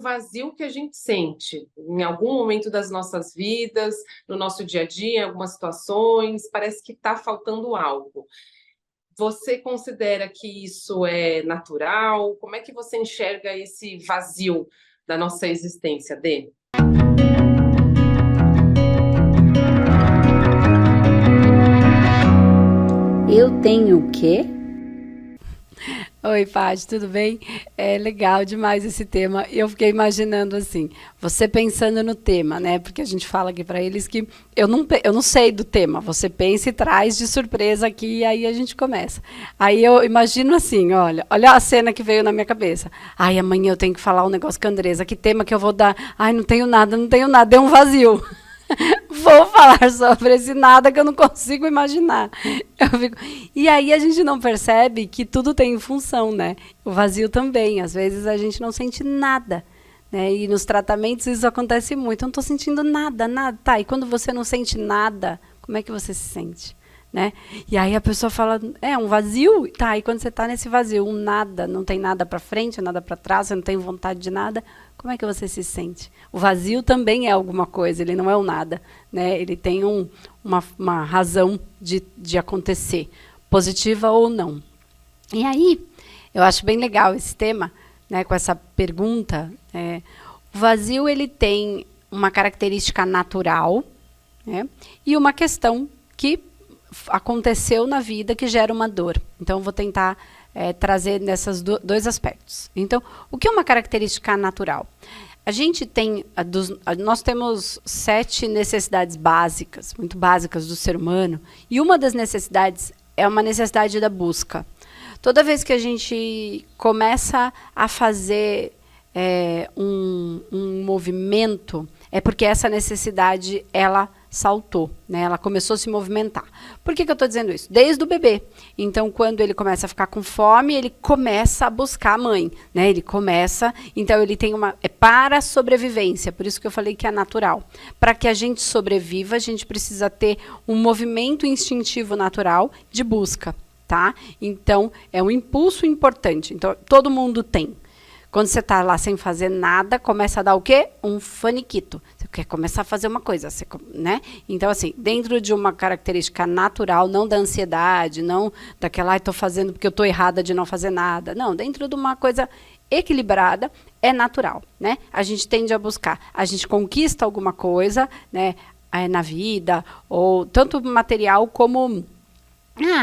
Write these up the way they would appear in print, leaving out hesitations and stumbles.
vazio que a gente sente em algum momento das nossas vidas, no nosso dia a dia, em algumas situações, parece que está faltando algo. Você considera que isso é natural? Como é que você enxerga esse vazio da nossa existência, Dê? Eu tenho o quê? Oi, Paty, tudo bem? É legal demais esse tema. Eu fiquei imaginando assim, você pensando no tema, né? Porque a gente fala aqui para eles que eu não sei do tema. Você pensa e traz de surpresa aqui e aí a gente começa. Aí eu imagino assim, olha a cena que veio na minha cabeça. Ai, amanhã eu tenho que falar um negócio com a Andresa. Que tema que eu vou dar? Ai, não tenho nada, não tenho nada. Deu um vazio. Vou falar sobre esse nada que eu não consigo imaginar. E aí a gente não percebe que tudo tem função, né? O vazio também. Às vezes a gente não sente nada. Né? E nos tratamentos isso acontece muito. Eu não estou sentindo nada, nada. Tá, e quando você não sente nada, como é que você se sente? Né? E aí a pessoa fala, é um vazio? Tá, e quando você está nesse vazio, um nada, não tem nada para frente, nada para trás, você não tem vontade de nada, como é que você se sente? O vazio também é alguma coisa, ele não é o nada, né? Ele tem uma razão de acontecer, positiva ou não. E aí, eu acho bem legal esse tema, né, com essa pergunta. O vazio ele tem uma característica natural, né, e uma questão que aconteceu na vida que gera uma dor. Então, eu vou tentar trazer nesses dois aspectos. Então, o que é uma característica natural? A gente tem, nós temos 7 necessidades básicas, muito básicas do ser humano, e uma das necessidades é uma necessidade da busca. Toda vez que a gente começa a fazer um movimento, é porque essa necessidade, ela saltou, né? Ela começou a se movimentar. Por que eu estou dizendo isso? Desde o bebê. Então, quando ele começa a ficar com fome, ele começa a buscar a mãe, né? Ele começa, então ele tem é para a sobrevivência, por isso que eu falei que é natural. Para que a gente sobreviva, a gente precisa ter um movimento instintivo natural de busca, tá? Então, é um impulso importante. Então, todo mundo tem. Quando você está lá sem fazer nada, começa a dar o quê? Um faniquito. Você quer começar a fazer uma coisa, né? Então, assim, dentro de uma característica natural, não da ansiedade, não daquela, estou fazendo porque eu estou errada de não fazer nada. Não, dentro de uma coisa equilibrada, é natural, né? A gente tende a buscar, a gente conquista alguma coisa, né, na vida, ou tanto material como...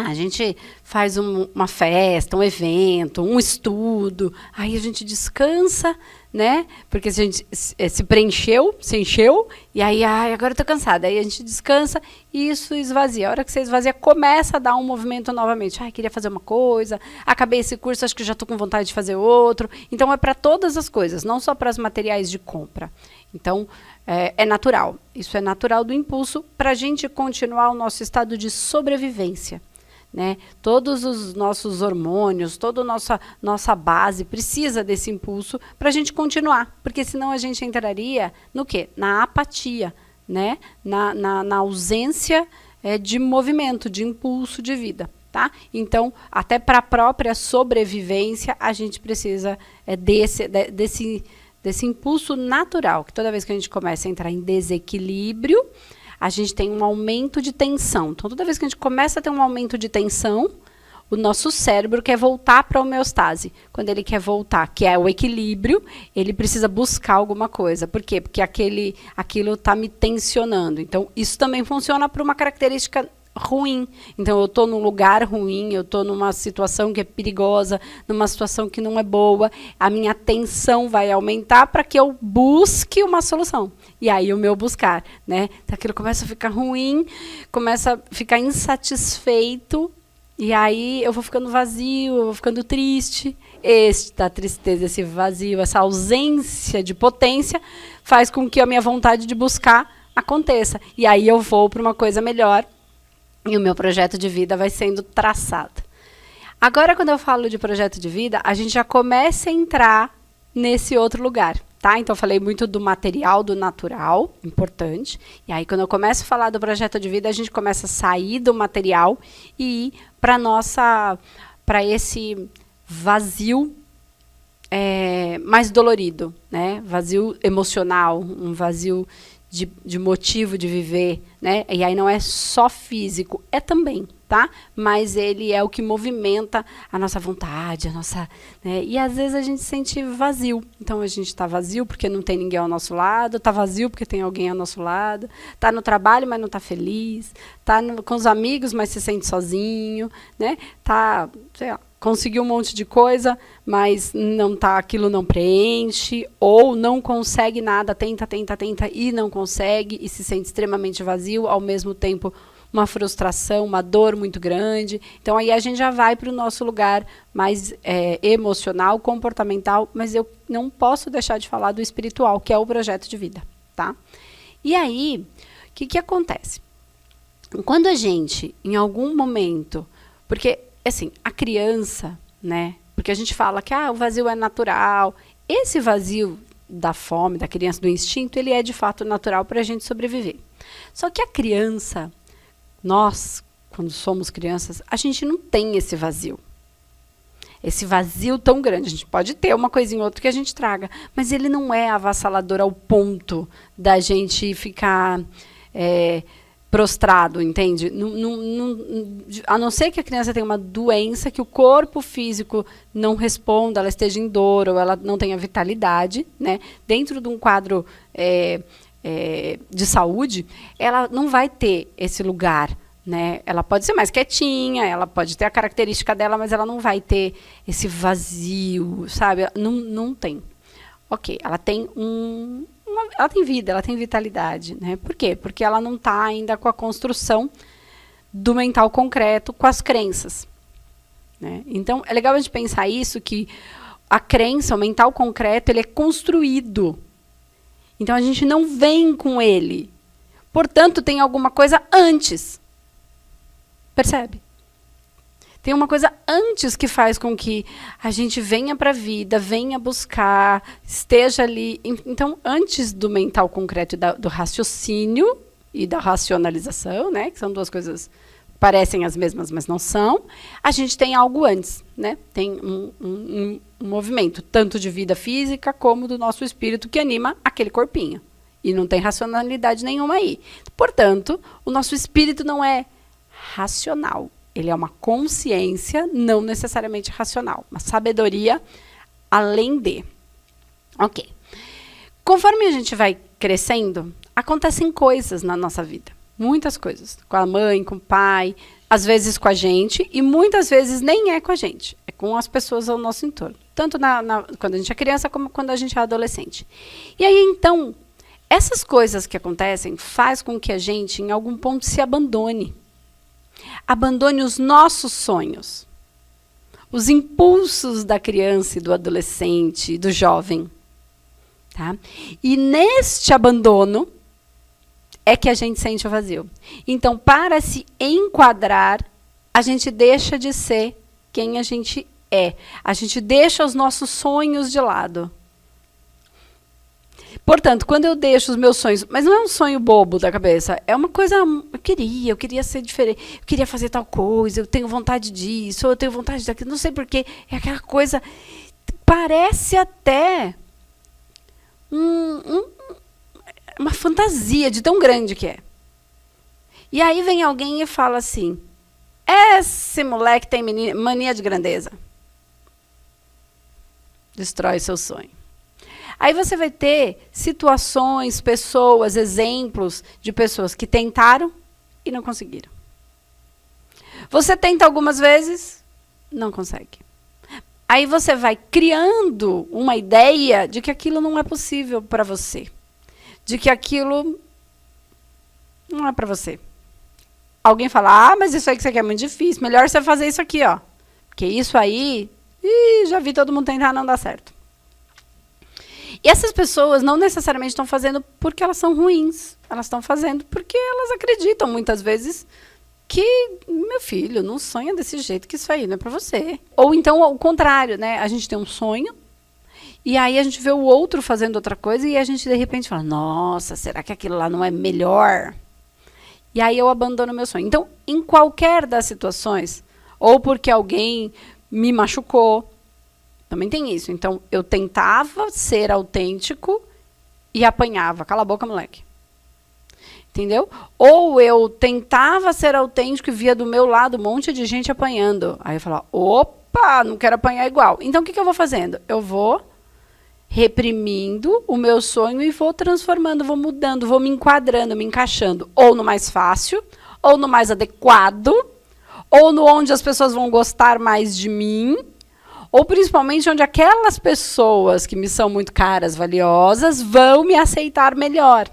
a gente faz uma festa, um evento, um estudo, aí a gente descansa, né? Porque a gente se preencheu, se encheu, e aí, agora eu tô cansada. Aí a gente descansa e isso esvazia. A hora que você esvazia, começa a dar um movimento novamente. Queria fazer uma coisa, acabei esse curso, acho que já tô com vontade de fazer outro. Então, é para todas as coisas, não só para os materiais de compra. Então, é natural. Isso é natural do impulso para a gente continuar o nosso estado de sobrevivência. Né? Todos os nossos hormônios, toda a nossa base precisa desse impulso para a gente continuar. Porque senão a gente entraria no quê? Na apatia, né? na ausência de movimento, de impulso de vida. Tá? Então, até para a própria sobrevivência, a gente precisa desse impulso natural, que toda vez que a gente começa a entrar em desequilíbrio, a gente tem um aumento de tensão. Então, toda vez que a gente começa a ter um aumento de tensão, o nosso cérebro quer voltar para a homeostase. Quando ele quer voltar, que é o equilíbrio, ele precisa buscar alguma coisa. Por quê? Porque aquilo está me tensionando. Então, isso também funciona para uma característica ruim. Então, eu estou num lugar ruim, eu estou numa situação que é perigosa, numa situação que não é boa, a minha tensão vai aumentar para que eu busque uma solução. E aí o meu buscar, né? Aquilo começa a ficar ruim, começa a ficar insatisfeito, e aí eu vou ficando vazio, eu vou ficando triste. Esta tristeza, esse vazio, essa ausência de potência faz com que a minha vontade de buscar aconteça. E aí eu vou para uma coisa melhor, e o meu projeto de vida vai sendo traçado. Agora, quando eu falo de projeto de vida, a gente já começa a entrar nesse outro lugar. Tá? Então, eu falei muito do material, do natural, importante. E aí, quando eu começo a falar do projeto de vida, a gente começa a sair do material e ir para esse vazio mais dolorido, né? Vazio emocional, um vazio de motivo de viver, né? E aí não é só físico, é também, tá? Mas ele é o que movimenta a nossa vontade, a nossa, né? E às vezes a gente sente vazio. Então a gente está vazio porque não tem ninguém ao nosso lado, está vazio porque tem alguém ao nosso lado, está no trabalho, mas não está feliz, está com os amigos, mas se sente sozinho, né? Tá, sei lá, conseguiu um monte de coisa, mas não tá, aquilo não preenche, ou não consegue nada, tenta e não consegue, e se sente extremamente vazio, ao mesmo tempo uma frustração, uma dor muito grande. Então aí a gente já vai para o nosso lugar mais emocional, comportamental, mas eu não posso deixar de falar do espiritual, que é o projeto de vida, tá? E aí, o que acontece? Quando a gente, em algum momento, porque assim, a criança, né? Porque a gente fala que o vazio é natural. Esse vazio da fome, da criança, do instinto, ele é de fato natural para a gente sobreviver. Só que a criança, nós, quando somos crianças, a gente não tem esse vazio. Esse vazio tão grande. A gente pode ter uma coisinha ou outra que a gente traga, mas ele não é avassalador ao ponto da gente ficar prostrado, entende? A não ser que a criança tenha uma doença que o corpo físico não responda, ela esteja em dor ou ela não tenha vitalidade, né? Dentro de um quadro de saúde, ela não vai ter esse lugar, né? Ela pode ser mais quietinha, ela pode ter a característica dela, mas ela não vai ter esse vazio, sabe? Não tem. Ok, ela tem ela tem vida, ela tem vitalidade, né? Por quê? Porque ela não está ainda com a construção do mental concreto com as crenças, né? Então, é legal a gente pensar isso, que a crença, o mental concreto, ele é construído. Então, a gente não vem com ele. Portanto, tem alguma coisa antes. Percebe? Tem uma coisa antes que faz com que a gente venha para a vida, venha buscar, esteja ali. Então, antes do mental concreto e do raciocínio e da racionalização, né, que são duas coisas que parecem as mesmas, mas não são, a gente tem algo antes, né? Tem um movimento, tanto de vida física como do nosso espírito que anima aquele corpinho. E não tem racionalidade nenhuma aí. Portanto, o nosso espírito não é racional. Ele é uma consciência não necessariamente racional, uma sabedoria além de. Ok. Conforme a gente vai crescendo, acontecem coisas na nossa vida. Muitas coisas. Com a mãe, com o pai, às vezes com a gente, e muitas vezes nem é com a gente. É com as pessoas ao nosso entorno. Tanto quando a gente é criança, como quando a gente é adolescente. E aí, então, essas coisas que acontecem faz com que a gente, em algum ponto, se abandone. Abandone os nossos sonhos, os impulsos da criança e do adolescente e do jovem. Tá? E neste abandono é que a gente sente o vazio. Então, para se enquadrar, a gente deixa de ser quem a gente é. A gente deixa os nossos sonhos de lado. Portanto, quando eu deixo os meus sonhos, mas não é um sonho bobo da cabeça, é uma coisa, eu queria ser diferente, eu queria fazer tal coisa, eu tenho vontade disso, ou eu tenho vontade daquilo, não sei porquê, é aquela coisa, parece até uma fantasia de tão grande que é. E aí vem alguém e fala assim, esse moleque tem mania de grandeza. Destrói seu sonho. Aí você vai ter situações, pessoas, exemplos de pessoas que tentaram e não conseguiram. Você tenta algumas vezes, não consegue. Aí você vai criando uma ideia de que aquilo não é possível para você. De que aquilo não é para você. Alguém fala, mas isso aí que você quer é muito difícil, melhor você fazer isso aqui, ó. Porque isso aí, já vi todo mundo tentar, não dá certo. E essas pessoas não necessariamente estão fazendo porque elas são ruins. Elas estão fazendo porque elas acreditam, muitas vezes, que, meu filho, não sonha desse jeito, que isso aí não é para você. Ou então, o contrário, né? A gente tem um sonho, e aí a gente vê o outro fazendo outra coisa, e a gente, de repente, fala, nossa, será que aquilo lá não é melhor? E aí eu abandono meu sonho. Então, em qualquer das situações, ou porque alguém me machucou, Também tem isso. Então, eu tentava ser autêntico e apanhava. Cala a boca, moleque. Entendeu? Ou eu tentava ser autêntico e via do meu lado um monte de gente apanhando. Aí eu falava, opa, não quero apanhar igual. Então, o que eu vou fazendo? Eu vou reprimindo o meu sonho e vou transformando, vou mudando, vou me enquadrando, me encaixando. Ou no mais fácil, ou no mais adequado, ou no onde as pessoas vão gostar mais de mim, ou principalmente onde aquelas pessoas que me são muito caras, valiosas, vão me aceitar melhor.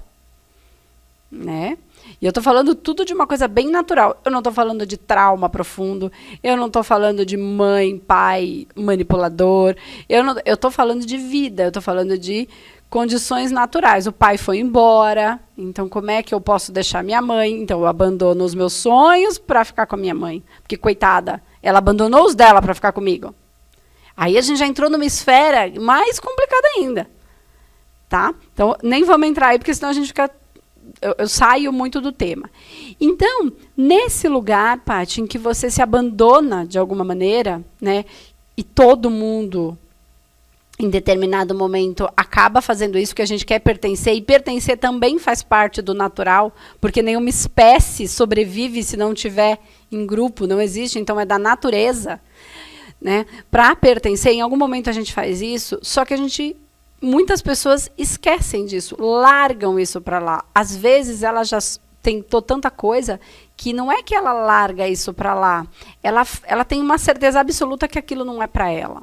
Né? E eu estou falando tudo de uma coisa bem natural. Eu não estou falando de trauma profundo, eu não estou falando de mãe, pai, manipulador, eu estou falando de vida, eu estou falando de condições naturais. O pai foi embora, então como é que eu posso deixar minha mãe? Então eu abandono os meus sonhos para ficar com a minha mãe, porque coitada, ela abandonou os dela para ficar comigo. Aí a gente já entrou numa esfera mais complicada ainda, tá? Então nem vamos entrar aí, porque senão a gente fica... Eu saio muito do tema. Então, nesse lugar, Paty, em que você se abandona de alguma maneira, né, e todo mundo, em determinado momento, acaba fazendo isso, que a gente quer pertencer, e pertencer também faz parte do natural, porque nenhuma espécie sobrevive se não tiver em grupo, não existe, então é da natureza, né? Para pertencer, em algum momento a gente faz isso, só que muitas pessoas esquecem disso, largam isso para lá. Às vezes ela já tentou tanta coisa que não é que ela larga isso para lá. Ela tem uma certeza absoluta que aquilo não é para ela.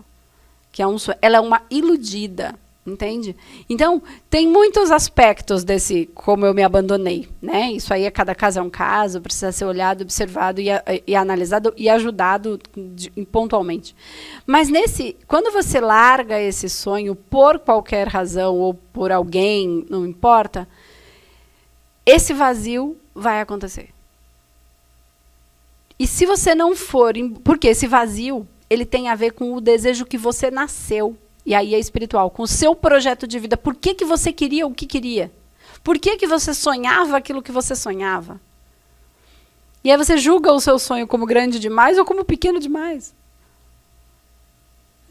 Que ela é uma iludida, entende? Então, tem muitos aspectos desse como eu me abandonei, né? Isso aí, cada caso é um caso, precisa ser olhado, observado e analisado e ajudado pontualmente. Mas quando você larga esse sonho por qualquer razão ou por alguém, não importa, esse vazio vai acontecer. E se você não for, porque esse vazio, ele tem a ver com o desejo que você nasceu. E aí é espiritual, com o seu projeto de vida. Por que você queria o que queria? Por que você sonhava aquilo que você sonhava? E aí você julga o seu sonho como grande demais ou como pequeno demais.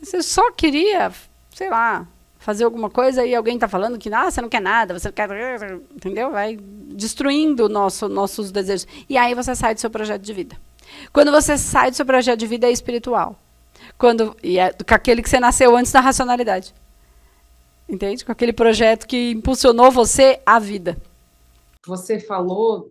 Você só queria, sei lá, fazer alguma coisa e alguém está falando que você não quer nada, você quer... Entendeu? Vai destruindo nossos desejos. E aí você sai do seu projeto de vida. Quando você sai do seu projeto de vida, é espiritual. Com aquele que você nasceu antes da racionalidade. Entende? Com aquele projeto que impulsionou você à vida. Você falou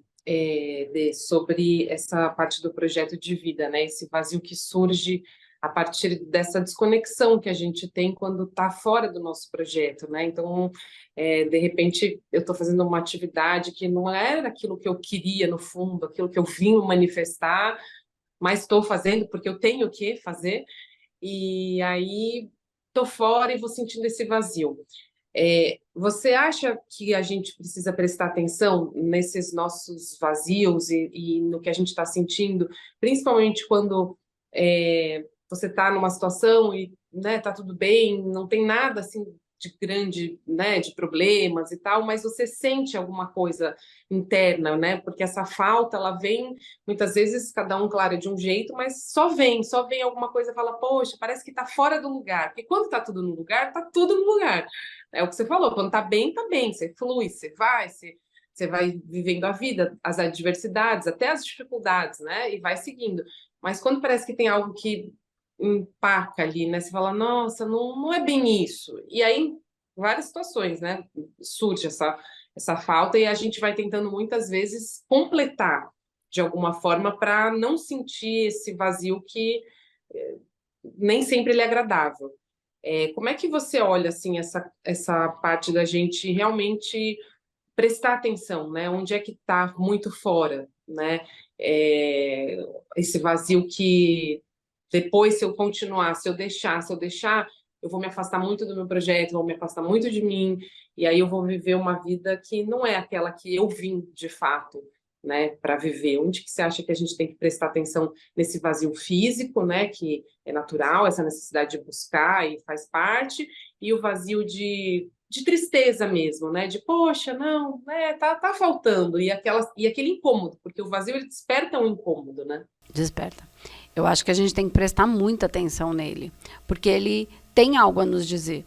sobre essa parte do projeto de vida, né? Esse vazio que surge a partir dessa desconexão que a gente tem quando está fora do nosso projeto, né? Então, de repente, eu estou fazendo uma atividade que não era aquilo que eu queria, no fundo, aquilo que eu vim manifestar, mas estou fazendo porque eu tenho que fazer. E aí estou fora e vou sentindo esse vazio. Você acha que a gente precisa prestar atenção nesses nossos vazios e no que a gente está sentindo, principalmente quando você está numa situação e tá tudo bem, não tem nada assim de grande, né, de problemas e tal, mas você sente alguma coisa interna, né? Porque essa falta, ela vem, muitas vezes, cada um, claro, de um jeito, mas só vem alguma coisa e fala, poxa, parece que tá fora do lugar. Porque quando tá tudo no lugar, tá tudo no lugar. É o que você falou, quando tá bem, você flui, você vai vivendo a vida, as adversidades, até as dificuldades, né? E vai seguindo. Mas quando parece que tem algo que empaca ali, né? Você fala, nossa, não é bem isso. E aí, em várias situações, né? Surge essa falta e a gente vai tentando muitas vezes completar de alguma forma para não sentir esse vazio que nem sempre ele é agradável. Como é que você olha assim essa parte da gente realmente prestar atenção, né? Onde é que está muito fora, né? Esse vazio que depois, se eu continuar, se eu deixar, eu vou me afastar muito do meu projeto, vou me afastar muito de mim, e aí eu vou viver uma vida que não é aquela que eu vim, de fato, né, para viver. Onde que você acha que a gente tem que prestar atenção nesse vazio físico, né, que é natural, essa necessidade de buscar e faz parte, e o vazio de tristeza mesmo, né, de, poxa, não, né, tá faltando, e aquele incômodo, porque o vazio, ele desperta um incômodo, né? Desperta. Eu acho que a gente tem que prestar muita atenção nele, porque ele tem algo a nos dizer.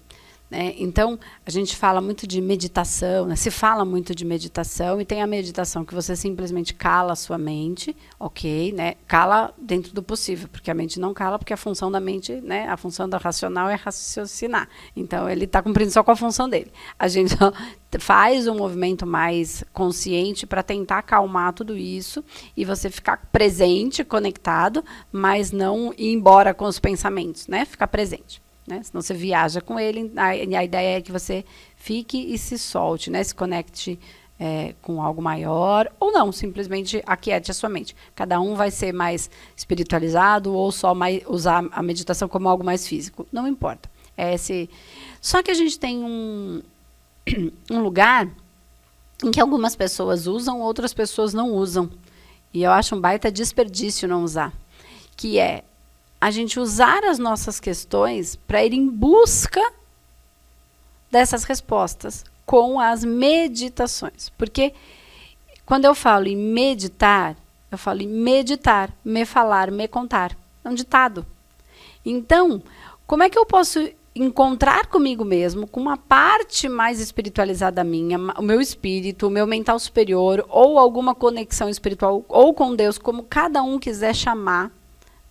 Né? Então, a gente fala muito de meditação, né? Se fala muito de meditação, e tem a meditação que você simplesmente cala a sua mente, ok, né? Cala dentro do possível, porque a mente não cala, porque a função da mente, né? A função da racional é raciocinar. Então, ele está cumprindo só com a função dele. A gente só faz um movimento mais consciente para tentar acalmar tudo isso e você ficar presente, conectado, mas não ir embora com os pensamentos, né? Ficar presente. Né? Senão você viaja com ele, a ideia é que você fique e se solte, né? Se conecte com algo maior, ou não, simplesmente aquiete a sua mente. Cada um vai ser mais espiritualizado ou só usar a meditação como algo mais físico, não importa. Só que a gente tem um lugar em que algumas pessoas usam, outras pessoas não usam. E eu acho um baita desperdício não usar, que é a gente usar as nossas questões para ir em busca dessas respostas com as meditações. Porque quando eu falo em meditar, eu falo em meditar, me falar, me contar. É um ditado. Então, como é que eu posso encontrar comigo mesmo, com uma parte mais espiritualizada minha, o meu espírito, o meu mental superior, ou alguma conexão espiritual, ou com Deus, como cada um quiser chamar,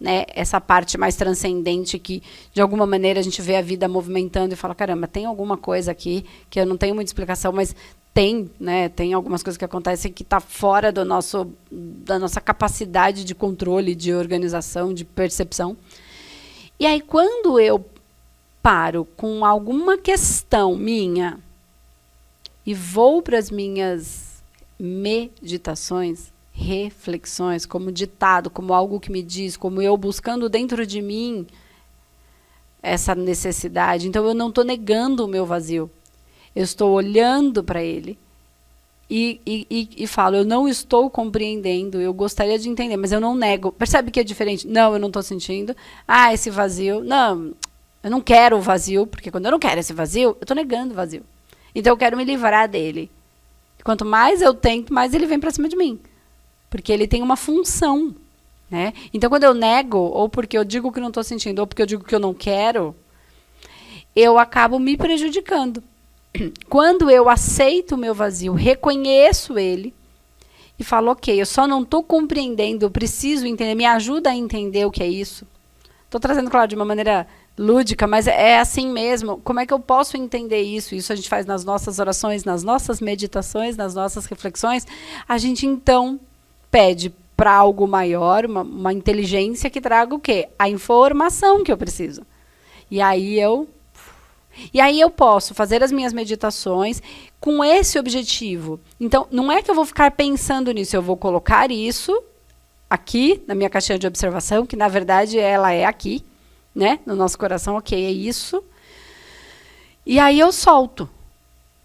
né, essa parte mais transcendente que, de alguma maneira, a gente vê a vida movimentando e fala, caramba, tem alguma coisa aqui que eu não tenho muita explicação, mas tem, né, tem algumas coisas que acontecem que está fora da nossa capacidade de controle, de organização, de percepção. E aí, quando eu paro com alguma questão minha e vou para as minhas meditações, reflexões, como ditado, como algo que me diz, como eu buscando dentro de mim essa necessidade. Então, eu não estou negando o meu vazio. Eu estou olhando para ele e falo, eu não estou compreendendo, eu gostaria de entender, mas eu não nego. Percebe que é diferente? Não, eu não estou sentindo. Ah, esse vazio. Não, eu não quero o vazio, porque quando eu não quero esse vazio, eu estou negando o vazio. Então, eu quero me livrar dele. E quanto mais eu tento, mais ele vem para cima de mim. Porque ele tem uma função, né? Então, quando eu nego, ou porque eu digo que não estou sentindo, ou porque eu digo que eu não quero, eu acabo me prejudicando. Quando eu aceito o meu vazio, reconheço ele e falo, ok, eu só não estou compreendendo, eu preciso entender, me ajuda a entender o que é isso. Estou trazendo, claro, de uma maneira lúdica, mas é assim mesmo. Como é que eu posso entender isso? Isso a gente faz nas nossas orações, nas nossas meditações, nas nossas reflexões. A gente, então, pede para algo maior, uma inteligência que traga o quê? A informação que eu preciso. E aí eu posso fazer as minhas meditações com esse objetivo. Então, não é que eu vou ficar pensando nisso, eu vou colocar isso aqui na minha caixinha de observação, que na verdade ela é aqui, né? No nosso coração, ok, é isso. E aí eu solto.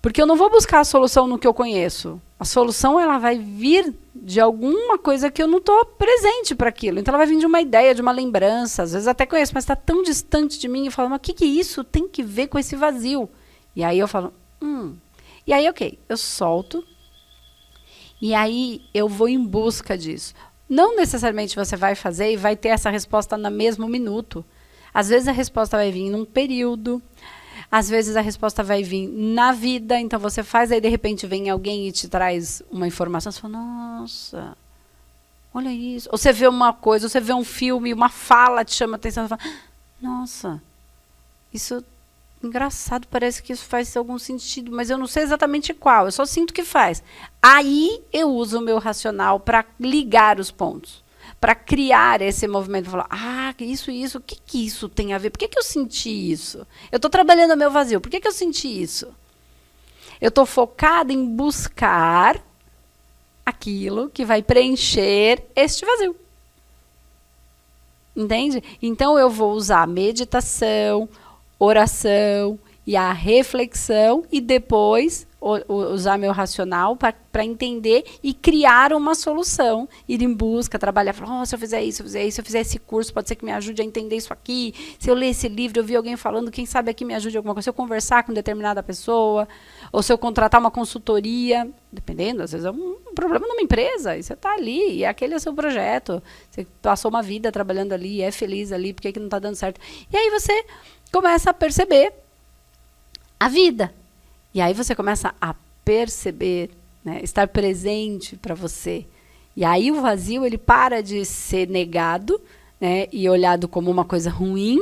Porque eu não vou buscar a solução no que eu conheço. A solução ela vai vir de alguma coisa que eu não estou presente para aquilo. Então ela vai vir de uma ideia, de uma lembrança. Às vezes até conheço, mas está tão distante de mim. Eu falo, mas o que isso tem que ver com esse vazio? E aí eu falo, E aí, ok, eu solto. E aí eu vou em busca disso. Não necessariamente você vai fazer e vai ter essa resposta no mesmo minuto. Às vezes a resposta vai vir num período. Às vezes a resposta vai vir na vida, então você faz, aí de repente vem alguém e te traz uma informação, você fala, nossa, olha isso. Ou você vê uma coisa, ou você vê um filme, uma fala te chama a atenção, você fala, nossa, isso engraçado, parece que isso faz algum sentido, mas eu não sei exatamente qual, eu só sinto que faz. Aí eu uso o meu racional para ligar os pontos. Para criar esse movimento, falar, isso, o que isso tem a ver? Por que eu senti isso? Eu estou trabalhando o meu vazio, por que eu senti isso? Eu estou focada em buscar aquilo que vai preencher este vazio. Entende? Então, eu vou usar a meditação, oração e a reflexão e depois usar meu racional para entender e criar uma solução, ir em busca, trabalhar, falar, se eu fizer isso, se eu fizer esse curso, pode ser que me ajude a entender isso aqui, se eu ler esse livro, eu vi alguém falando, quem sabe aqui me ajude alguma coisa, se eu conversar com determinada pessoa, ou se eu contratar uma consultoria, dependendo, às vezes é um problema numa empresa, e você está ali, e aquele é o seu projeto, você passou uma vida trabalhando ali, é feliz ali, por que não está dando certo? E aí você começa a perceber a vida. E aí você começa a perceber, né, estar presente para você. E aí o vazio, ele para de ser negado, né, e olhado como uma coisa ruim,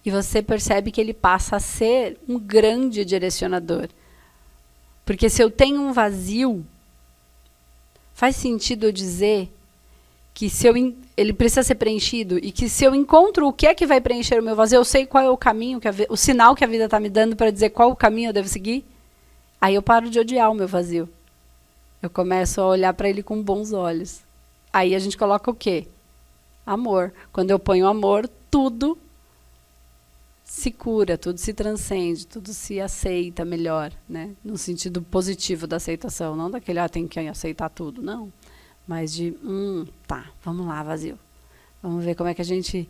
e você percebe que ele passa a ser um grande direcionador. Porque se eu tenho um vazio, faz sentido eu dizer que se ele precisa ser preenchido, e que se eu encontro o que é que vai preencher o meu vazio, eu sei qual é o caminho, o sinal que a vida está me dando para dizer qual o caminho eu devo seguir, aí eu paro de odiar o meu vazio. Eu começo a olhar para ele com bons olhos. Aí a gente coloca o quê? Amor. Quando eu ponho amor, tudo se cura, tudo se transcende, tudo se aceita melhor, né? No sentido positivo da aceitação, não daquele, tem que aceitar tudo, não. Mas de, tá, vamos lá, vazio. Vamos ver como é que a gente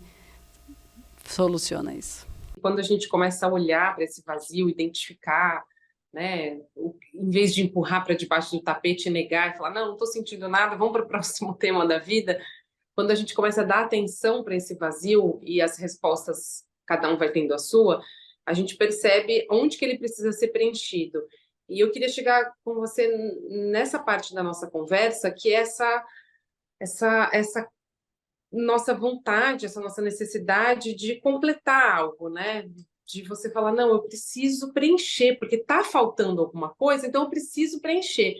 soluciona isso. Quando a gente começa a olhar para esse vazio, identificar, né, em vez de empurrar para debaixo do tapete e negar e falar, não estou sentindo nada, vamos para o próximo tema da vida. Quando a gente começa a dar atenção para esse vazio e as respostas, cada um vai tendo a sua, a gente percebe onde que ele precisa ser preenchido. E eu queria chegar com você nessa parte da nossa conversa, que é essa nossa vontade, essa nossa necessidade de completar algo, né? De você falar, não, eu preciso preencher, porque está faltando alguma coisa, então eu preciso preencher.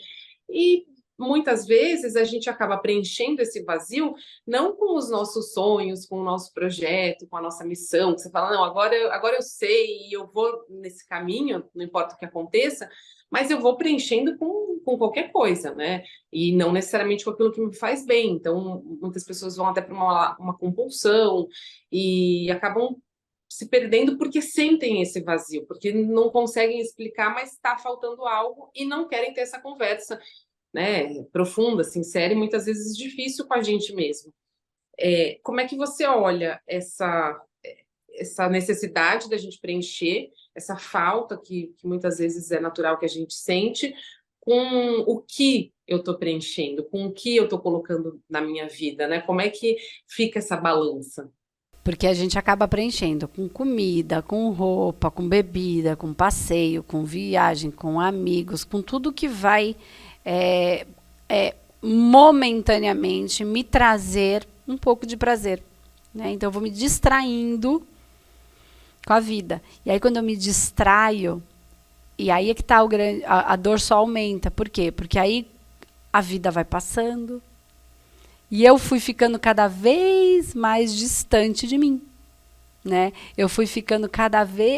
E muitas vezes a gente acaba preenchendo esse vazio não com os nossos sonhos, com o nosso projeto, com a nossa missão, que você fala, não, agora eu sei e eu vou nesse caminho, não importa o que aconteça, mas eu vou preenchendo com qualquer coisa, né? E não necessariamente com aquilo que me faz bem. Então, muitas pessoas vão até para uma compulsão e acabam se perdendo porque sentem esse vazio, porque não conseguem explicar, mas está faltando algo e não querem ter essa conversa, né, profunda, sincera e muitas vezes difícil com a gente mesmo. Como é que você olha essa necessidade da gente preencher, essa falta que muitas vezes é natural que a gente sente, com o que eu estou preenchendo, com o que eu estou colocando na minha vida, né? Como é que fica essa balança? Porque a gente acaba preenchendo com comida, com roupa, com bebida, com passeio, com viagem, com amigos, com tudo que vai momentaneamente me trazer um pouco de prazer, né? Então eu vou me distraindo com a vida. E aí quando eu me distraio, e aí é que tá a dor só aumenta. Por quê? Porque aí a vida vai passando e eu fui ficando cada vez mais distante de mim, né? Eu fui ficando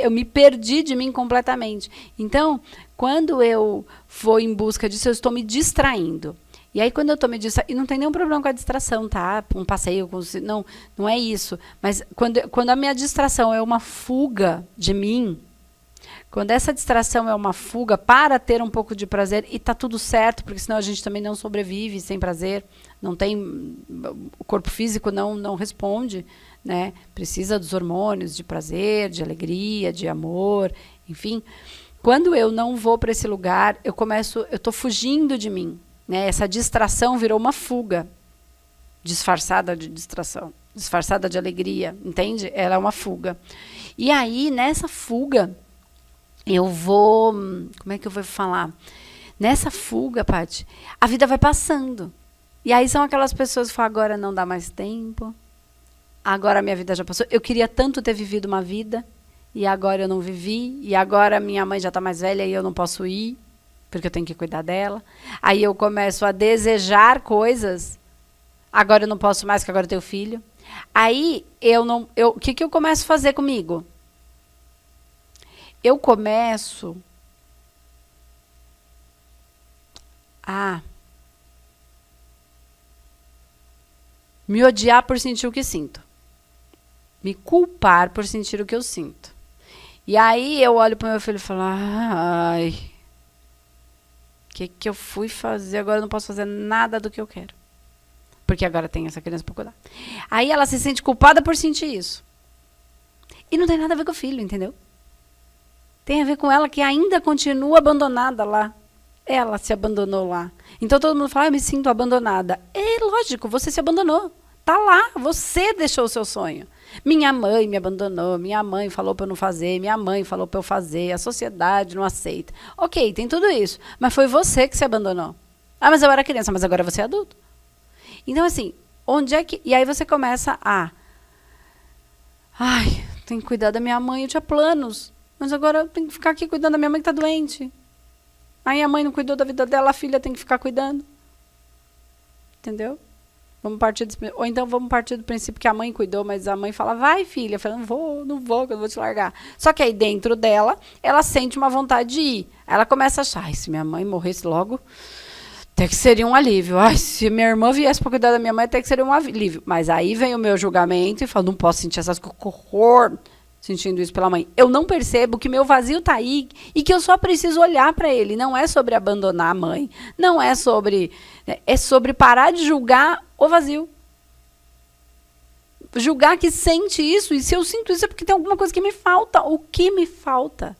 eu me perdi de mim completamente. Então, quando eu vou em busca disso, eu estou me distraindo. E aí, quando eu estou me distraindo, e não tem nenhum problema com a distração, tá? Um passeio, não é isso. Mas quando a minha distração é uma fuga de mim, quando essa distração é uma fuga para ter um pouco de prazer, e tá tudo certo, porque senão a gente também não sobrevive sem prazer, o corpo físico não responde, né? Precisa dos hormônios de prazer, de alegria, de amor, enfim. Quando eu não vou para esse lugar, eu estou fugindo de mim, né? Essa distração virou uma fuga, disfarçada de distração, disfarçada de alegria, entende? Ela é uma fuga. E aí, nessa fuga, eu vou... Como é que eu vou falar? Nessa fuga, Paty, a vida vai passando. E aí são aquelas pessoas que falam, agora não dá mais tempo, agora a minha vida já passou. Eu queria tanto ter vivido uma vida, e agora eu não vivi, e agora minha mãe já está mais velha e eu não posso ir, porque eu tenho que cuidar dela. Aí eu começo a desejar coisas, agora eu não posso mais, porque agora eu tenho filho. Aí o que eu começo a fazer comigo? Eu começo a me odiar por sentir o que sinto. Me culpar por sentir o que eu sinto. E aí eu olho para o meu filho e falo, ai, o que eu fui fazer? Agora eu não posso fazer nada do que eu quero. Porque agora tem essa criança para cuidar. Aí ela se sente culpada por sentir isso. E não tem nada a ver com o filho, entendeu? Tem a ver com ela que ainda continua abandonada lá. Ela se abandonou lá. Então todo mundo fala, eu me sinto abandonada. É lógico, você se abandonou. Tá lá, você deixou o seu sonho. Minha mãe me abandonou, minha mãe falou para eu não fazer, minha mãe falou para eu fazer, a sociedade não aceita. Ok, tem tudo isso, mas foi você que se abandonou. Ah, mas eu era criança, mas agora você é adulto. Então, assim, onde é que... E aí você começa a... Ai, tenho que cuidar da minha mãe, eu tinha planos, mas agora eu tenho que ficar aqui cuidando da minha mãe que está doente. Aí a mãe não cuidou da vida dela, a filha tem que ficar cuidando. Entendeu? Ou então vamos partir do princípio que a mãe cuidou, mas a mãe fala, vai filha, eu falo, não vou, que eu vou te largar. Só que aí dentro dela, ela sente uma vontade de ir. Aí ela começa a achar, ai, se minha mãe morresse logo, até que seria um alívio. Ai, se minha irmã viesse para cuidar da minha mãe, até que seria um alívio. Mas aí vem o meu julgamento e falo, não posso sentir essas coisas, horror, sentindo isso pela mãe. Eu não percebo que meu vazio está aí e que eu só preciso olhar para ele. Não é sobre abandonar a mãe, não é sobre... É sobre parar de julgar o vazio. Julgar que sente isso, e se eu sinto isso é porque tem alguma coisa que me falta. O que me falta?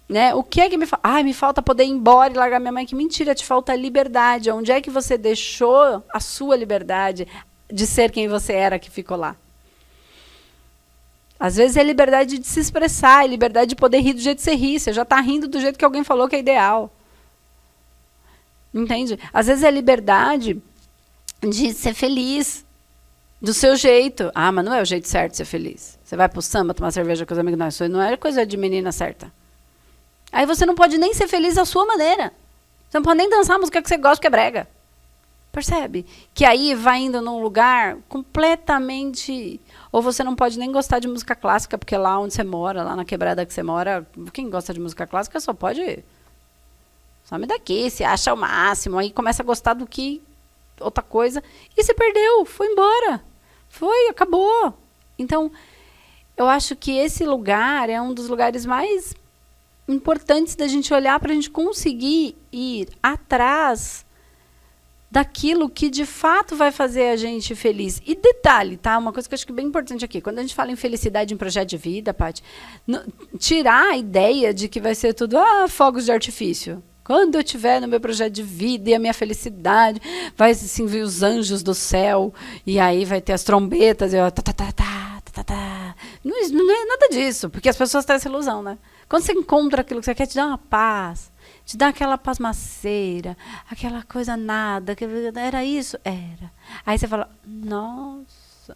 Né? O que é que me falta? Ai, me falta poder ir embora e largar minha mãe. Que mentira, te falta liberdade. Onde é que você deixou a sua liberdade de ser quem você era que ficou lá? Às vezes é liberdade de se expressar, é liberdade de poder rir do jeito que você ri. Você já está rindo do jeito que alguém falou que é ideal. Entende? Às vezes é liberdade de ser feliz do seu jeito. Ah, mas não é o jeito certo de ser feliz. Você vai pro samba tomar cerveja com os amigos. Não, isso não é coisa de menina certa. Aí você não pode nem ser feliz da sua maneira. Você não pode nem dançar a música que você gosta, que é brega. Percebe? Que aí vai indo num lugar completamente... Ou você não pode nem gostar de música clássica, porque lá onde você mora, lá na quebrada que você mora, quem gosta de música clássica só pode... Some daqui, se acha o máximo, aí começa a gostar do que outra coisa, e se perdeu, foi embora. Foi, acabou. Então, eu acho que esse lugar é um dos lugares mais importantes da gente olhar para a gente conseguir ir atrás daquilo que de fato vai fazer a gente feliz. E detalhe, tá? Uma coisa que eu acho que é bem importante aqui, quando a gente fala em felicidade em projeto de vida, Paty, tirar a ideia de que vai ser tudo fogos de artifício. Quando eu estiver no meu projeto de vida e a minha felicidade, vai assim vir os anjos do céu, e aí vai ter as trombetas, e não é nada disso, porque as pessoas têm essa ilusão, né? Quando você encontra aquilo que você quer, te dá uma paz, te dá aquela pasmaceira, aquela coisa nada, era isso? Era. Aí você fala, nossa,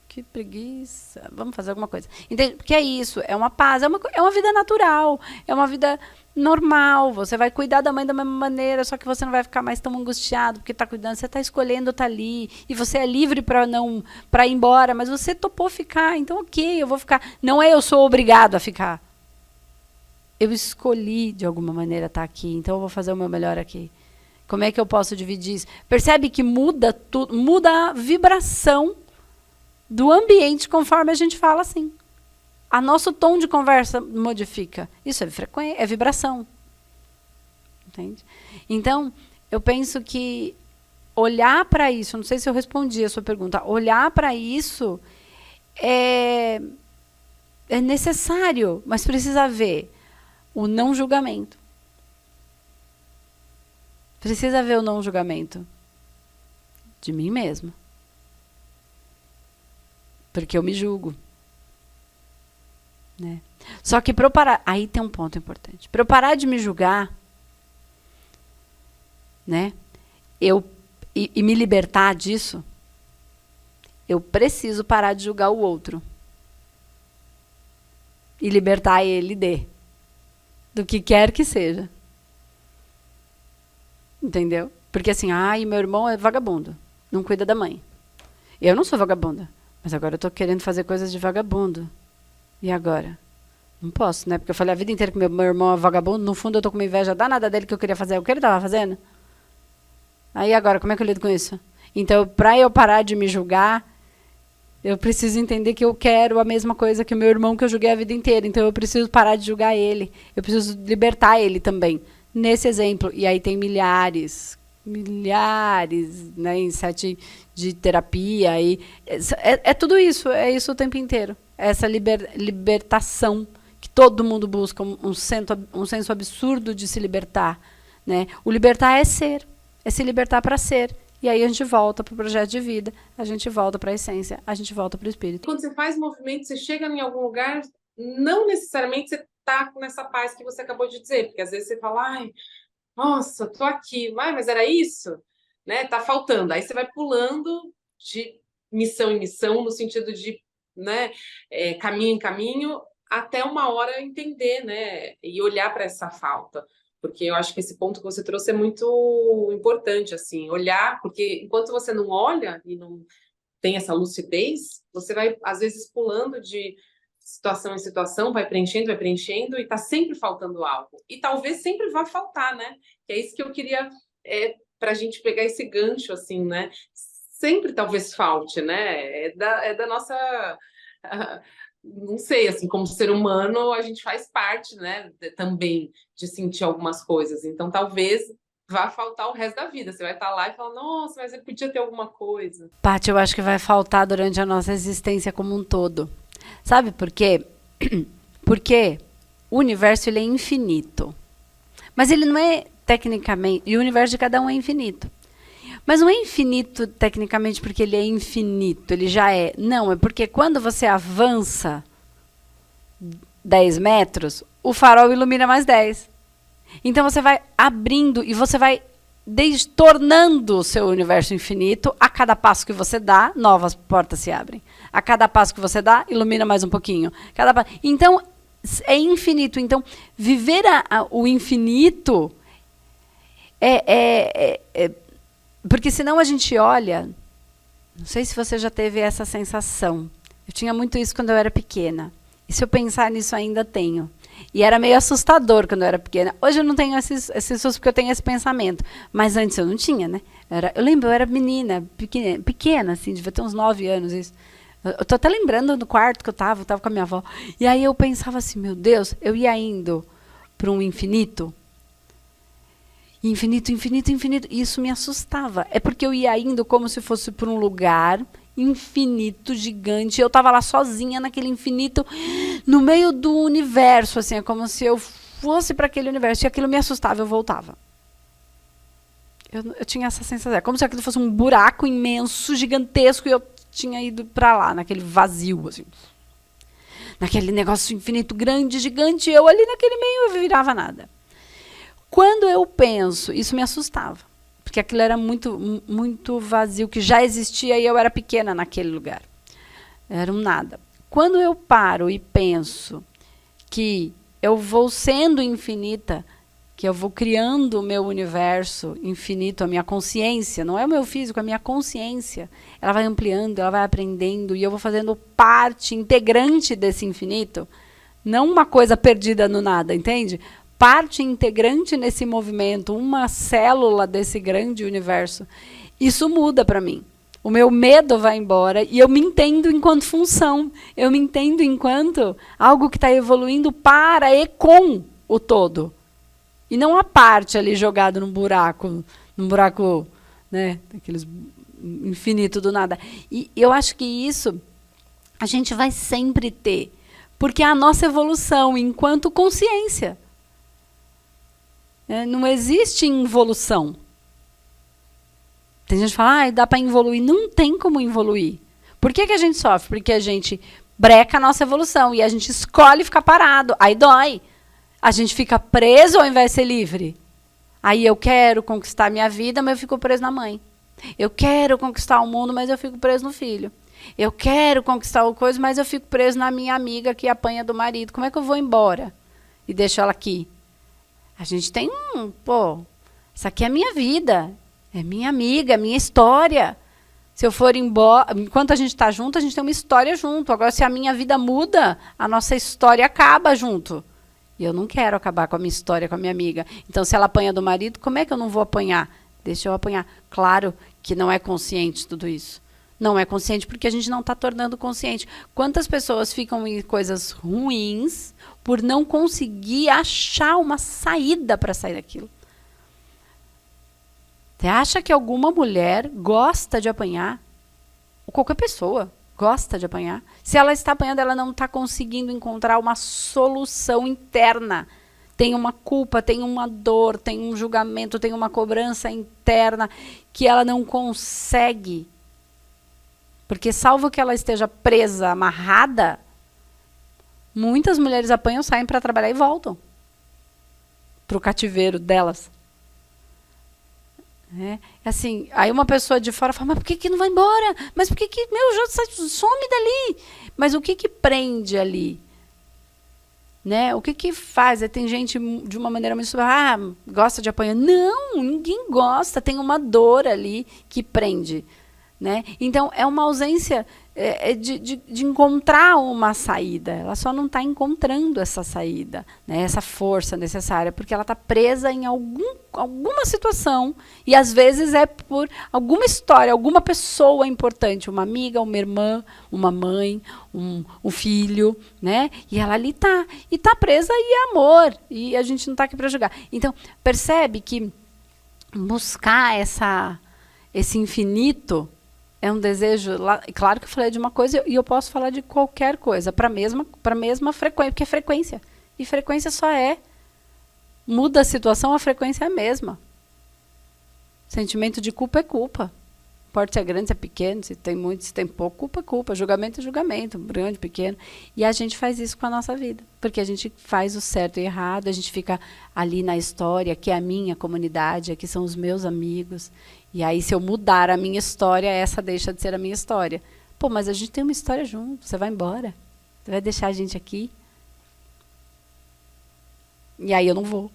que preguiça, vamos fazer alguma coisa. Entende? Porque é isso, é uma paz, é uma vida natural, é uma vida normal, você vai cuidar da mãe da mesma maneira, só que você não vai ficar mais tão angustiado porque está cuidando, você está escolhendo estar ali, e você é livre para ir embora, mas você topou ficar, então ok, eu vou ficar. Não é eu sou obrigado a ficar. Eu escolhi de alguma maneira estar aqui, então eu vou fazer o meu melhor aqui. Como é que eu posso dividir isso? Percebe que muda tudo, muda a vibração do ambiente conforme a gente fala assim. A nosso tom de conversa modifica. Isso é frequência, é vibração. Entende? Então, eu penso que olhar para isso, não sei se eu respondi a sua pergunta, olhar para isso é necessário, mas precisa haver o não julgamento. Precisa haver o não julgamento de mim mesma. Porque eu me julgo. Né? Só que para eu parar, aí tem um ponto importante. Para eu parar de me julgar, né? E me libertar disso, eu preciso parar de julgar o outro. E libertar ele do que quer que seja. Entendeu? Porque assim, meu irmão é vagabundo, não cuida da mãe. Eu não sou vagabunda, mas agora eu tô querendo fazer coisas de vagabundo. E agora? Não posso, né? Porque eu falei a vida inteira que meu irmão é vagabundo. No fundo, eu tô com uma inveja danada dele que eu queria fazer o que ele tava fazendo. Aí agora, como é que eu lido com isso? Então, para eu parar de me julgar, eu preciso entender que eu quero a mesma coisa que o meu irmão que eu julguei a vida inteira. Então, eu preciso parar de julgar ele. Eu preciso libertar ele também. Nesse exemplo. E aí tem milhares, né, em sete de terapia. É tudo isso. É isso o tempo inteiro. Essa libertação que todo mundo busca, um senso absurdo de se libertar. Né? O libertar é ser. É se libertar para ser. E aí a gente volta para o projeto de vida, a gente volta para a essência, a gente volta para o espírito. Quando você faz movimento, você chega em algum lugar, não necessariamente você tá nessa paz que você acabou de dizer, porque às vezes você fala, ai, nossa, tô aqui, mas era isso? Né? Tá faltando. Aí você vai pulando de missão em missão, no sentido de, né, caminho em caminho, até uma hora entender, né, e olhar para essa falta. Porque eu acho que esse ponto que você trouxe é muito importante, assim, olhar, porque enquanto você não olha e não tem essa lucidez, você vai, às vezes, pulando de situação em situação, vai preenchendo, e está sempre faltando algo. E talvez sempre vá faltar, né? Que é isso que eu queria, para a gente pegar esse gancho, assim, né? Sempre talvez falte, né? É da nossa... não sei, assim, como ser humano, a gente faz parte, né? Também de sentir algumas coisas. Então, talvez vai faltar o resto da vida. Você vai estar lá e falar, nossa, mas eu podia ter alguma coisa. Paty, eu acho que vai faltar durante a nossa existência como um todo. Sabe por quê? Porque o universo ele é infinito. Mas ele não é tecnicamente... E o universo de cada um é infinito. Mas não é infinito tecnicamente porque ele é infinito, ele já é. Não, é porque quando você avança 10 metros, o ilumina mais 10. Então você vai abrindo e você vai tornando o seu universo infinito. A cada passo que você dá, novas portas se abrem. A cada passo que você dá, ilumina mais um pouquinho. Então, é infinito. Então, viver o infinito porque senão a gente olha... Não sei se você já teve essa sensação. Eu tinha muito isso quando eu era pequena. E se eu pensar nisso, ainda tenho. E era meio assustador quando eu era pequena. Hoje eu não tenho esse susto porque eu tenho esse pensamento. Mas antes eu não tinha, né? Eu lembro, eu era menina, pequena, assim, devia ter uns 9 anos isso. Eu tô até lembrando do quarto que eu tava com a minha avó. E aí eu pensava assim, meu Deus, eu ia indo para um infinito. Infinito, infinito, infinito. E isso me assustava. É porque eu ia indo como se fosse para um lugar infinito, gigante. Eu estava lá sozinha naquele infinito, no meio do universo, assim, é como se eu fosse para aquele universo. E aquilo me assustava, eu voltava. Eu tinha essa sensação. É como se aquilo fosse um buraco imenso, gigantesco, e eu tinha ido para lá, naquele vazio, assim. Naquele negócio infinito, grande, gigante. E eu ali naquele meio, eu virava nada. Quando eu penso, isso me assustava, porque aquilo era muito, muito vazio, que já existia e eu era pequena naquele lugar. Era um nada. Quando eu paro e penso que eu vou sendo infinita, que eu vou criando o meu universo infinito, a minha consciência, não é o meu físico, a minha consciência, ela vai ampliando, ela vai aprendendo, e eu vou fazendo parte integrante desse infinito, não uma coisa perdida no nada, entende? Parte integrante nesse movimento, uma célula desse grande universo. Isso muda para mim. O meu medo vai embora e eu me entendo enquanto função. Eu me entendo enquanto algo que está evoluindo para e com o todo. E não a parte ali jogada num buraco, né, daqueles infinito do nada. E eu acho que isso a gente vai sempre ter, porque é a nossa evolução enquanto consciência. Não existe involução. Tem gente que fala, dá para evoluir. Não tem como evoluir. Por que a gente sofre? Porque a gente breca a nossa evolução e a gente escolhe ficar parado. Aí dói. A gente fica preso ao invés de ser livre. Aí eu quero conquistar a minha vida, mas eu fico preso na mãe. Eu quero conquistar o mundo, mas eu fico preso no filho. Eu quero conquistar o coisa, mas eu fico preso na minha amiga que apanha do marido. Como é que eu vou embora e deixo ela aqui? A gente tem isso aqui é a minha vida, é minha amiga, é minha história. Se eu for embora, enquanto a gente está junto, a gente tem uma história junto. Agora, se a minha vida muda, a nossa história acaba junto. E eu não quero acabar com a minha história, com a minha amiga. Então, se ela apanha do marido, como é que eu não vou apanhar? Deixa eu apanhar. Claro que não é consciente tudo isso. Não é consciente porque a gente não está tornando consciente. Quantas pessoas ficam em coisas ruins por não conseguir achar uma saída para sair daquilo? Você acha que alguma mulher gosta de apanhar? Ou qualquer pessoa gosta de apanhar? Se ela está apanhando, ela não está conseguindo encontrar uma solução interna. tem uma culpa, tem uma dor, tem um julgamento, tem uma cobrança interna que ela não consegue. Porque salvo que ela esteja presa, amarrada, muitas mulheres apanham, saem para trabalhar e voltam para o cativeiro delas. Assim, aí uma pessoa de fora fala, mas por que não vai embora? Mas por que meu, já some dali? Mas o que prende ali? Né? O que faz? Tem gente de uma maneira muito... gosta de apanhar. Não, ninguém gosta. Tem uma dor ali que prende. Né? Então, é uma ausência de encontrar uma saída. Ela só não está encontrando essa saída, né? Essa força necessária, porque ela está presa em alguma situação, e às vezes é por alguma história, alguma pessoa importante, uma amiga, uma irmã, uma mãe, um filho, né? E ela ali está, e está presa, e é amor, e a gente não está aqui para julgar. Então, percebe que buscar esse infinito é um desejo, claro que eu falei de uma coisa e eu posso falar de qualquer coisa, para a mesma frequência, porque é frequência. E frequência só muda a situação, a frequência é a mesma. Sentimento de culpa é culpa. Importa se é grande, se é pequeno, se tem muito, se tem pouco, culpa é culpa. Julgamento é julgamento, grande, pequeno. E a gente faz isso com a nossa vida, porque a gente faz o certo e errado, a gente fica ali na história, que é a minha comunidade, aqui são os meus amigos. E aí, se eu mudar a minha história, essa deixa de ser a minha história. Pô, mas a gente tem uma história junto, você vai embora. Você vai deixar a gente aqui. E aí eu não vou.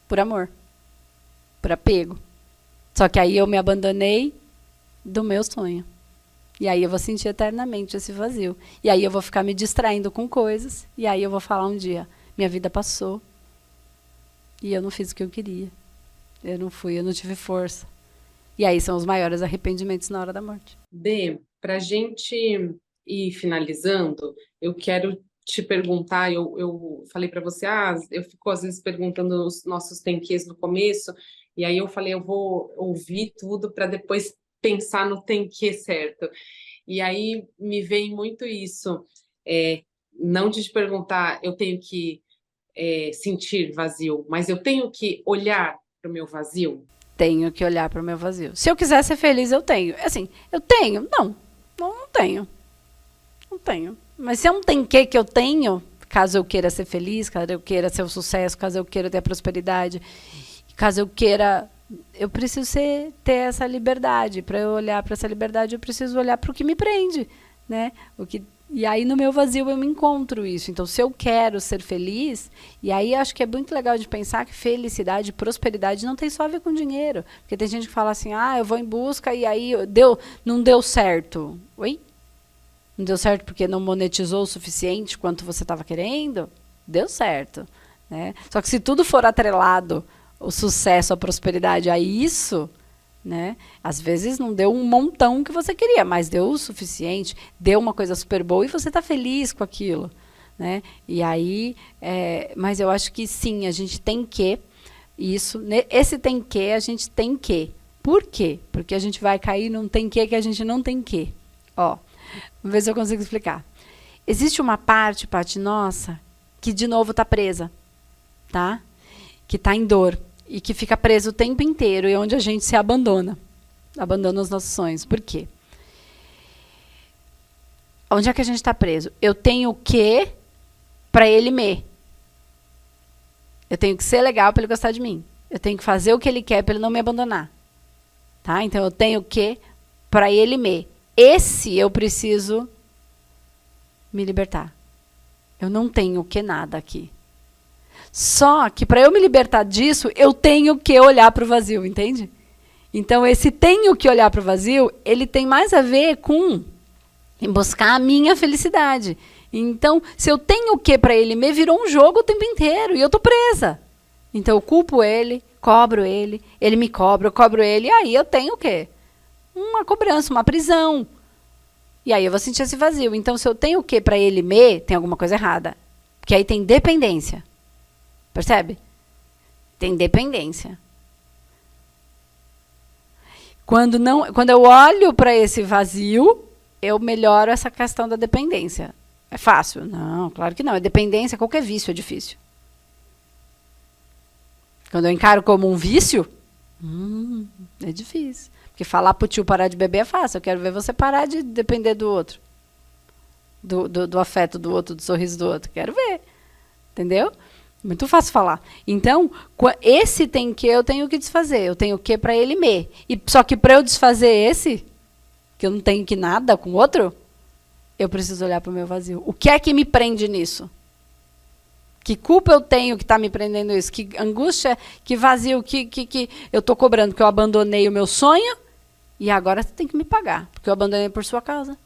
Por amor. Por apego. Só que aí eu me abandonei do meu sonho. E aí eu vou sentir eternamente esse vazio. E aí eu vou ficar me distraindo com coisas. E aí eu vou falar um dia, minha vida passou. E eu não fiz o que eu queria. Eu não fui, eu não tive força. E aí são os maiores arrependimentos na hora da morte. Bê, para a gente ir finalizando, eu quero te perguntar, eu falei para você, eu fico às vezes perguntando os nossos tenquês no começo, e aí eu falei, eu vou ouvir tudo para depois pensar no tenquê certo. E aí me vem muito isso, não de te perguntar, eu tenho que sentir vazio, mas eu tenho que olhar para o meu vazio. Tenho que olhar para o meu vazio. Se eu quiser ser feliz, eu tenho. Assim, eu tenho? Não tenho. Não tenho. Mas se é um tenquê que eu tenho, caso eu queira ser feliz, caso eu queira ser o sucesso, caso eu queira ter a prosperidade, caso eu queira... Eu preciso ter essa liberdade. Para eu olhar para essa liberdade, eu preciso olhar para o que me prende, né? E aí, no meu vazio, eu me encontro isso. Então, se eu quero ser feliz... E aí, acho que é muito legal de pensar que felicidade, prosperidade não tem só a ver com dinheiro. Porque tem gente que fala assim, eu vou em busca e aí não deu certo. Oi? Não deu certo porque não monetizou o suficiente quanto você estava querendo? Deu certo, né? Só que se tudo for atrelado, o sucesso, a prosperidade a isso... Né? Às vezes não deu um montão que você queria, mas deu o suficiente, deu uma coisa super boa e você está feliz com aquilo, né? E aí, mas eu acho que sim, a gente tem que, esse tem que, a gente tem que. Por quê? Porque a gente vai cair num tem que a gente não tem que. Ó, vamos ver se eu consigo explicar. Existe uma parte, Paty, nossa, que de novo está presa, tá? Que está em dor. E que fica preso o tempo inteiro, e onde a gente se abandona os nossos sonhos. Por quê? Onde é que a gente está preso? Eu tenho o quê para ele me? Eu tenho que ser legal para ele gostar de mim. Eu tenho que fazer o que ele quer para ele não me abandonar. Tá? Então, eu tenho o quê para ele me? Esse eu preciso me libertar. Eu não tenho o que nada aqui. Só que para eu me libertar disso, eu tenho que olhar para o vazio, entende? Então, esse tenho que olhar para o vazio, ele tem mais a ver com buscar a minha felicidade. Então, se eu tenho o que para ele me, virou um jogo o tempo inteiro e eu tô presa. Então, eu culpo ele, cobro ele me cobra, eu cobro ele, e aí eu tenho o quê? Uma cobrança, uma prisão. E aí eu vou sentir esse vazio. Então, se eu tenho o que para ele me, tem alguma coisa errada. Porque aí tem dependência. Percebe? Tem dependência. Quando eu olho para esse vazio, eu melhoro essa questão da dependência. É fácil? Não, claro que não. É dependência, qualquer vício é difícil. Quando eu encaro como um vício, é difícil. Porque falar pro tio parar de beber é fácil. Eu quero ver você parar de depender do outro. Do afeto do outro, do sorriso do outro. Quero ver. Entendeu? Muito fácil falar. Então, esse tem que eu tenho que desfazer. Eu tenho que para ele me. Só que para eu desfazer esse, que eu não tenho que nada com o outro, eu preciso olhar para o meu vazio. O que é que me prende nisso? Que culpa eu tenho que está me prendendo isso? Que angústia, que vazio, que eu estou cobrando, que eu abandonei o meu sonho e agora você tem que me pagar, porque eu abandonei por sua causa.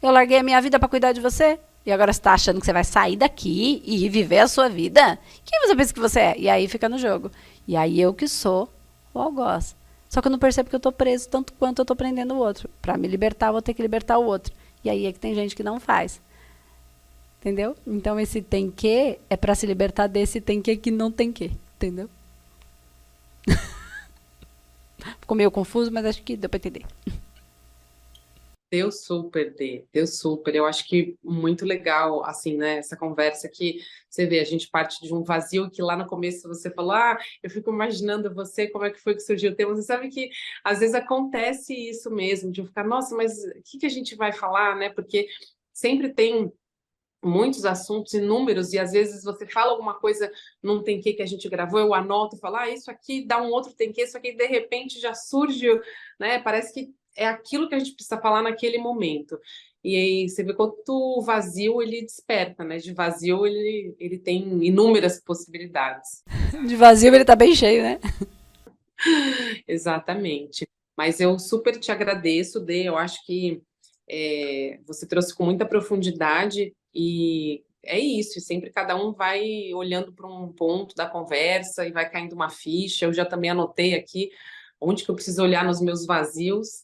Eu larguei a minha vida para cuidar de você e agora você está achando que você vai sair daqui e viver a sua vida? Quem você pensa que você é? E aí fica no jogo. E aí eu que sou o algoz. Só que eu não percebo que eu estou preso tanto quanto eu estou prendendo o outro. Para me libertar, eu vou ter que libertar o outro. E aí é que tem gente que não faz. Entendeu? Então, esse tem que é para se libertar desse tem que não tem que. Entendeu? Ficou meio confuso, mas acho que deu para entender. Deu super, Dê, deu super. Eu acho que muito legal, assim, né? Essa conversa que você vê, a gente parte de um vazio que lá no começo você falou, eu fico imaginando você, como é que foi que surgiu o tema. Você sabe que às vezes acontece isso mesmo, de eu ficar, nossa, mas o que a gente vai falar, né? Porque sempre tem muitos assuntos, inúmeros, e às vezes você fala alguma coisa num tem que a gente gravou, eu anoto e falo, isso aqui dá um outro tem que, isso aqui de repente já surge, né? Parece que é aquilo que a gente precisa falar naquele momento. E aí você vê quanto vazio ele desperta, né? De vazio ele tem inúmeras possibilidades. De vazio ele tá bem cheio, né? Exatamente. Mas eu super te agradeço, Dê. Eu acho que você trouxe com muita profundidade e é isso. E sempre cada um vai olhando para um ponto da conversa e vai caindo uma ficha. Eu já também anotei aqui onde que eu preciso olhar nos meus vazios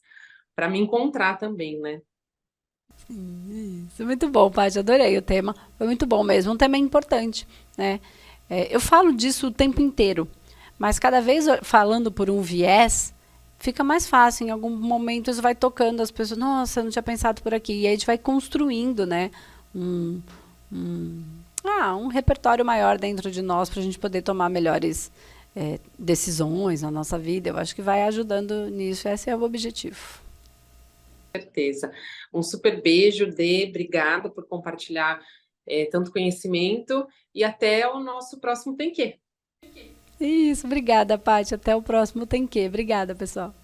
para me encontrar também, né? Isso é muito bom, Paty. Adorei o tema. Foi muito bom mesmo. Um tema importante, né? Eu falo disso o tempo inteiro, mas cada vez falando por um viés, fica mais fácil. Em algum momento isso vai tocando as pessoas. Nossa, eu não tinha pensado por aqui. E aí a gente vai construindo, né? Um repertório maior dentro de nós para a gente poder tomar melhores decisões na nossa vida. Eu acho que vai ajudando nisso. Esse é o objetivo. Certeza. Um super beijo, Dê. Obrigada por compartilhar tanto conhecimento e até o nosso próximo Tem Que. Isso, obrigada, Paty. Até o próximo Tem Que. Obrigada, pessoal.